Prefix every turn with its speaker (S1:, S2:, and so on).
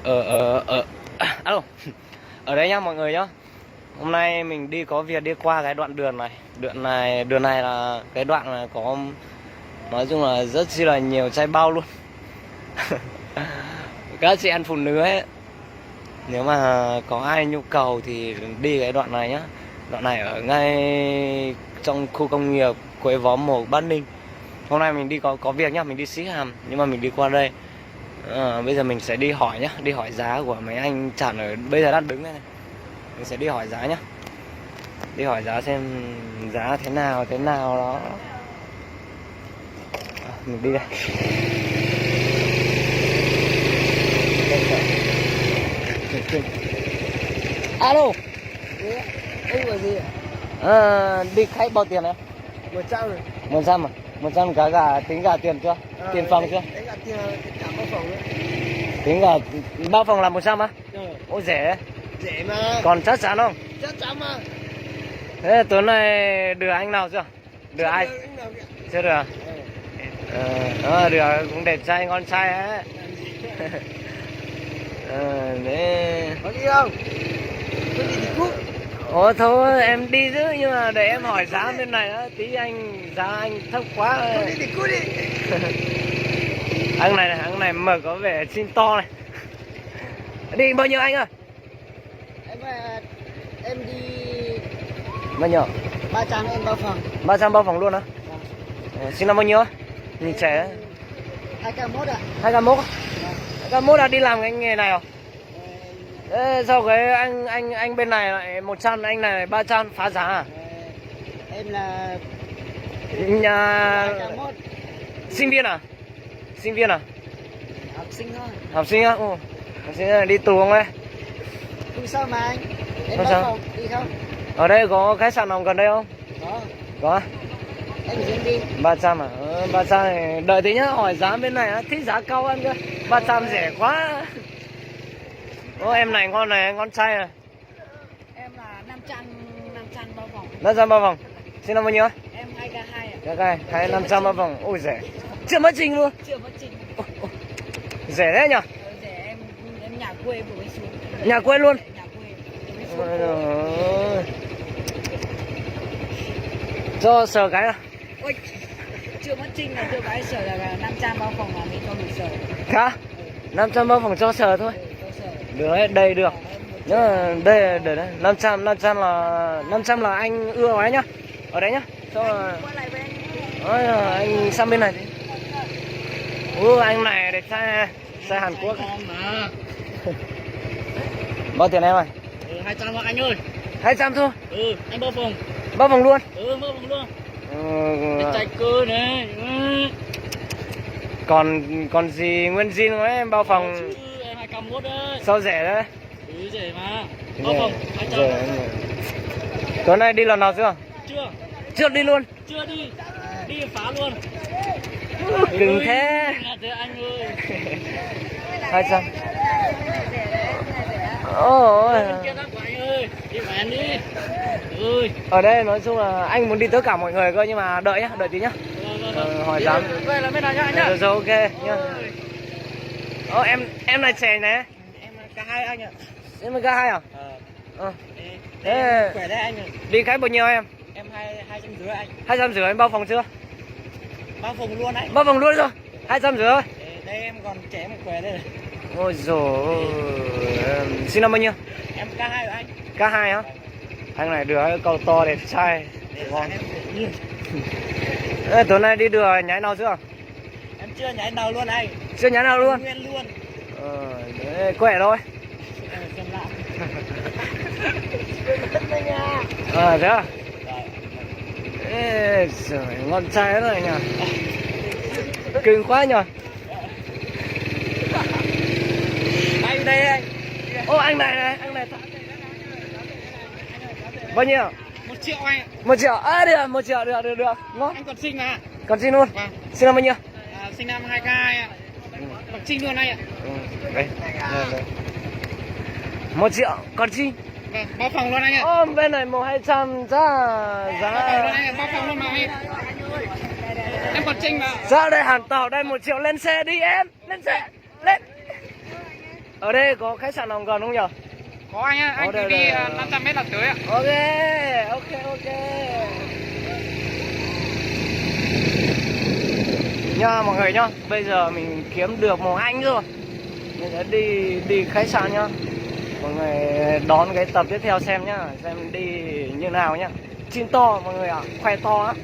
S1: ở alo, ở đây nhá mọi người nhá. Hôm nay mình có việc đi qua cái đoạn đường này là cái đoạn là có, nói chung là rất chi là nhiều chai bao luôn. Các chị em phụ nữ ấy, nếu mà có ai nhu cầu thì đi cái đoạn này nhá. Đoạn này ở ngay trong khu công nghiệp Quế Võ 1 Bắc Ninh. Hôm nay mình đi có việc nhá, mình đi xí hàm nhưng mà mình đi qua đây. Bây giờ mình sẽ đi hỏi nhá, đi hỏi giá của mấy anh chặn ở bây giờ đang đứng đây này. Mình sẽ đi hỏi giá nhá, đi hỏi giá xem giá thế nào đó. Mình đi đây. Alo.
S2: Anh gọi gì
S1: Đi khách bao tiền em?
S2: 100 rồi.
S1: 100 à? 100 cả tính cả tiền chưa? Tiền phòng chưa?
S2: Tính cả tiền cả bao phòng nữa.
S1: Tính cả bao phòng là 100 á? Ôi rẻ.
S2: Rẻ mà.
S1: Còn chắc chắn không?
S2: Chắc chắn mà.
S1: Thế tối nay đưa anh nào chưa? Đưa ai? Chưa được. Được, cũng đẹp trai, ngon trai ấy. Đấy.
S2: Có đi không? Có đi thì cút.
S1: Ồ thôi em đi chứ, nhưng mà để em hỏi giá bên này á, tí giá anh thấp quá.
S2: Có đi thì cút đi.
S1: Anh này mở có vẻ xin to này. Đi bao nhiêu anh ơi?
S2: Em đi
S1: Bao nhiêu?
S2: 300 em bao phòng.
S1: 300 bao phòng luôn á? Sinh năm bao nhiêu á? Nhìn trẻ.
S2: 2k1 ạ.
S1: 2k1 á? 2k1 là đi làm cái nghề này à? Ê, sao cái anh bên này lại 100, anh này 300, phá giá à?
S2: Em là
S1: Nhà
S2: 2k1.
S1: sinh viên à? Sinh viên à?
S2: Học sinh thôi.
S1: Học sinh á? Học sinh là đi tù không ấy?
S2: Không sao mà anh. Em
S1: Không
S2: bao
S1: sao?
S2: phòng đi không?
S1: Ở đây có khách sạn nào gần đây không?
S2: Có.
S1: Có.
S2: Em dẫn đi.
S1: 300 à? 300 này đợi tí nhá, hỏi giá bên này á, thích giá cao hơn cơ. 300 rẻ quá. Em này, ngon trai à?
S2: Em là 500 bao phòng.
S1: 500 bao phòng. Sinh năm bao nhiêu?
S2: Em 2k2 ạ.
S1: Các ai, 500 bao phòng. Ôi rẻ. Chưa mất trình luôn.
S2: Chưa mất trình.
S1: Rẻ đấy nhỉ?
S2: Rẻ em nhà quê vừa mới xuống.
S1: Nhà quê luôn.
S2: Nhà quê vừa mới xuống.
S1: Cho sờ cái à?
S2: Ôi, chưa mất trình là chưa cái sở là 500 bao phòng là mới cho mình sở.
S1: Hả? 500 bao phòng cho sờ thôi.
S2: Cho sở.
S1: Được đấy, đây được. Nhá, đây để đấy. 500 là anh ưa ấy nhá. Ở đấy nhá. Cho là anh sang bên này đi. Anh này đẹp trai, xe Hàn Quốc. Bao tiền em ơi?
S2: 200 anh ơi.
S1: 200 thôi.
S2: Anh bao phòng.
S1: Bao phòng luôn.
S2: Bao phòng luôn. Chạy cơ này.
S1: Còn gì nguyên zin của em bao phòng.
S2: Em 2k1 đấy.
S1: Sao rẻ đấy?
S2: Rẻ mà. Bao phòng 200.
S1: Tối nay đi lần nào chưa?
S2: Chưa.
S1: Chưa đi luôn.
S2: Chưa đi. Đi phá luôn.
S1: Đừng thế.
S2: Thế anh ơi.
S1: 200. Ôi.
S2: Đi mà anh đi.
S1: Ở đây nói chung là anh muốn đi tất cả mọi người cơ, nhưng mà đợi nhá, đợi tí nhá. Hỏi giá.
S2: Đây là bên này nhá anh nhá.
S1: Rồi ok nhá. Em này trẻ này.
S2: Em cả hai anh ạ.
S1: Em mới hai à?
S2: Thế khỏe đấy anh ạ.
S1: Đi khách bao nhiêu em?
S2: Em 250 anh.
S1: 250 em bao phòng chưa?
S2: Bao phòng luôn anh.
S1: Bao phòng luôn rồi. 250.
S2: Đây em còn trẻ mà khỏe đây này.
S1: Ôi dồi. Sinh năm bao nhiêu?
S2: Em K2 rồi anh.
S1: K2 á? Anh này đưa cầu to đẹp trai. Ngon. Tối nay đi đưa nhái nào chưa?
S2: Em chưa nhái nào luôn anh.
S1: Chưa nhái nào luôn?
S2: Nguyên luôn.
S1: Khỏe thôi.
S2: Xem lại.
S1: Thế à? Ê, trời, ngon trai lắm này nhỉ. Cưng quá nhỉ.
S2: Anh đây anh.
S1: Anh này. Bao nhiêu?
S2: 1 triệu anh.
S1: 1 triệu. Được, 1 triệu được. Ngon.
S2: Anh còn sinh mà.
S1: Còn sinh luôn.
S2: Vâng.
S1: Sinh năm bao nhiêu?
S2: Sinh năm 2k2 ạ. Còn sinh luôn anh ạ.
S1: Đây. 1 triệu, còn sinh.
S2: Vâng, bao phòng luôn anh ạ.
S1: Bên này 200 giá.
S2: Bao phòng luôn mà anh. Em còn trinh mà.
S1: Ra đây Hàn Tàu đây 1 triệu, lên xe đi em. Lên xe. Lên. Ở đây có khách sạn nào gần không nhỉ?
S3: Có anh ạ, anh cứ đi 500 mét là tới ạ.
S1: Ok, ok. Nha mọi người nhá, bây giờ mình kiếm được một anh rồi. Mình sẽ đi khách sạn nhá. Mọi người đón cái tập tiếp theo xem nhá, xem đi như nào nhá. Xin to mọi người ạ, khoe to á.